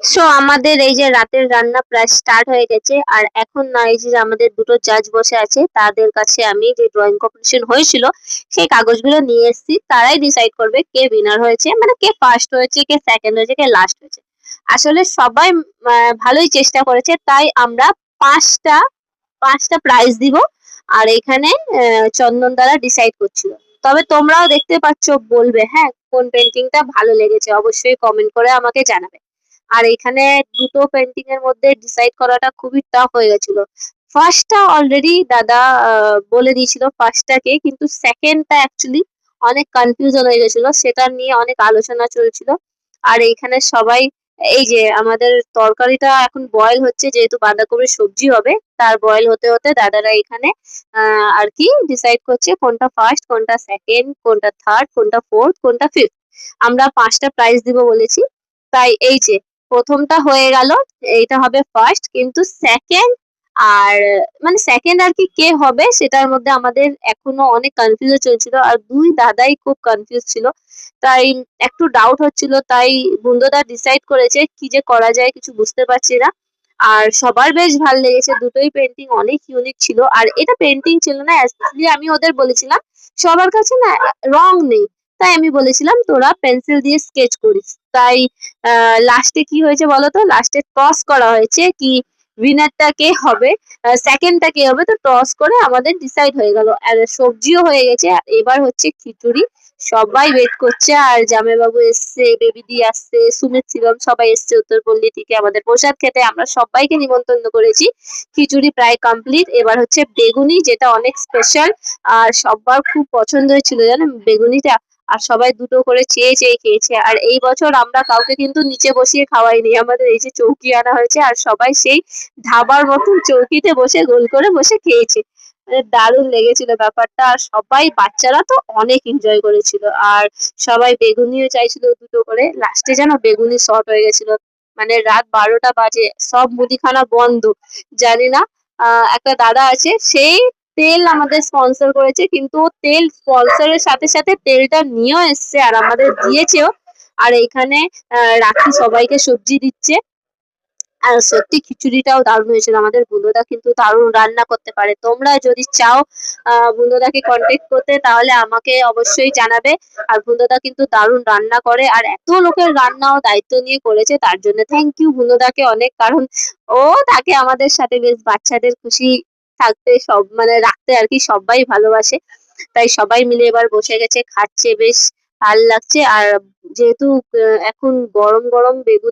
So আমাদের এই যে রাতের রান্না প্রায় স্টার্ট হয়ে গেছে। আর এখন না এই যে আমাদের দুটো জাজ বসে আছে, তাদের কাছে আমি যে ড্রয়িং কম্পিটিশন হয়েছিল সেই কাগজগুলো নিয়ে এসেছি। তারাই ডিসাইড করবে কে উইনার হয়েছে, মানে কে ফার্স্ট হয়েছে, কে সেকেন্ড হয়েছে, কে লাস্ট হয়েছে। আসলে সবাই ভালোই চেষ্টা করেছে, তাই আমরা পাঁচটা পাঁচটা প্রাইজ দিব। আর এখানে চন্দন দ্বারা ডিসাইড করছিল। তবে তোমরাও দেখতে পাচ্ছ, বলবে হ্যাঁ কোন পেন্টিংটা ভালো লেগেছে, অবশ্যই কমেন্ট করে আমাকে জানাবে। আর এখানে দুটো পেন্টিং এর মধ্যে ডিসাইড করাটা খুবই টাফ হয়ে গেছিল। ফার্স্টটা অলরেডি দাদা বলে দিয়েছিল ফার্স্টটাকে, কিন্তু সেকেন্ডটা অ্যাকচুয়ালি অনেক কনফিউশন হয়ে গেছিল, সেটা নিয়ে অনেক আলোচনা চলছিল। আর এইখানে সবাই, এই যে আমাদের তরকারিটা এখন বয়েল হচ্ছে, যেহেতু বাঁধাকপির সবজি হবে, তার বয়েল হতে হতে দাদারা এখানে আর কি ডিসাইড করছে কোনটা ফার্স্ট, কোনটা সেকেন্ড, কোনটা থার্ড, কোনটা ফোর্থ, কোনটা ফিফথ। আমরা পাঁচটা প্রাইজ দিব বলেছি, তাই এই যে প্রথমটা হয়ে গেল, এইটা হবে ফার্স্ট, কিন্তু সেকেন্ড আর মানে সেকেন্ড আর কি কে হবে সেটার মধ্যে আমাদের এখনো অনেক কনফিউজ চলছিল। আর দুই দাদাই খুব কনফিউজ ছিল, তাই একটু ডাউট হচ্ছিল। তাই বুন্দদা ডিসাইড করেছে কি যে করা যায় কিছু বুঝতে পারছি না। আর সবার বেশ ভালো লেগেছে, দুটোই পেন্টিং অনেক ইউনিক ছিল। আর এটা পেন্টিং ছিল না, অ্যাকচুয়ালি আমি ওদের বলেছিলাম সবার কাছে না রং নেই, তাই আমি বলেছিলাম তোরা পেন্সিল দিয়ে স্কেচ করিস। তাই লাস্টে কি হয়েছে বলতো, লাস্টে টস করা হয়েছে কি উইনারটা কে হবে, সেকেন্ডটা কে হবে, তো টস করে আমাদের ডিসাইড হয়ে গেল। আর সবজিও হয়ে গেছে, আর এবার হচ্ছে খিচুড়ি। সবাই ওয়েট করছে, আর জামাইবাবু এসছে, বেবিদি আসছে, সুমিত শিবম সবাই এসছে উত্তরপল্লী থেকে আমাদের প্রসাদ খেতে। আমরা সবাইকে নিমন্ত্রণ করেছি। খিচুড়ি প্রায় কমপ্লিট, এবার হচ্ছে বেগুনি, যেটা অনেক স্পেশাল আর সবার খুব পছন্দ হয়েছিল জানেন বেগুনিটা। আর সবাই দুটো করে চেয়ে চেয়ে খেয়েছে। আর এই বছর আমরা কাউকে কিন্তু নিচে বসিয়ে খাওয়াইনি, আমাদের এই যে চৌকি আনা হয়েছে, আর সবাই সেই ধাবার মতন চৌকিতে বসে গোল করে বসে খেয়েছে। মানে দারুণ লেগেছিল ব্যাপারটা, আর সবাই বাচ্চারা তো অনেক এনজয় করেছিল। আর সবাই বেগুনিও চাইছিল দুটো করে, লাস্টে যেন বেগুনি শর্ট হয়ে গেছিল। মানে রাত 12টা বাজে, সব মুদিখানা বন্ধ। জানি না, একটা দাদা আছে, সেই তেল আমাদের স্পন্সর করেছে, কিন্তু ও তেল স্পন্সরের সাথে সাথে তেলটা নিয়েও এসছে আর আমাদের দিয়েছেও। আর এখানে রাখি সবাইকে সবজি দিচ্ছে। আর সত্যি খিচুড়িটাও দারুণ হয়েছিল। আমাদের বুনোদা কিন্তু দারুণ রান্না করতে পারে। তোমরা যদি চাও বুনোদাকে কন্ট্যাক্ট করতে, তাহলে আমাকে অবশ্যই জানাবে। আর বুনোদা কিন্তু দারুণ রান্না করে, আর এত লোকের রান্না ও দায়িত্ব নিয়ে করেছে, তার জন্য থ্যাংক ইউ বুনোদাকে অনেক। কারণ ও থাকে আমাদের সাথে, বেশ বাচ্চাদের খুশি থাকতে সব মানে রাখতে আর কি সবাই ভালোবাসে। তাই সবাই মিলে এবার বসে গেছে, খাচ্ছে, বেশ ভাল লাগছে। আর যেহেতু এখন গরম গরম বেগুন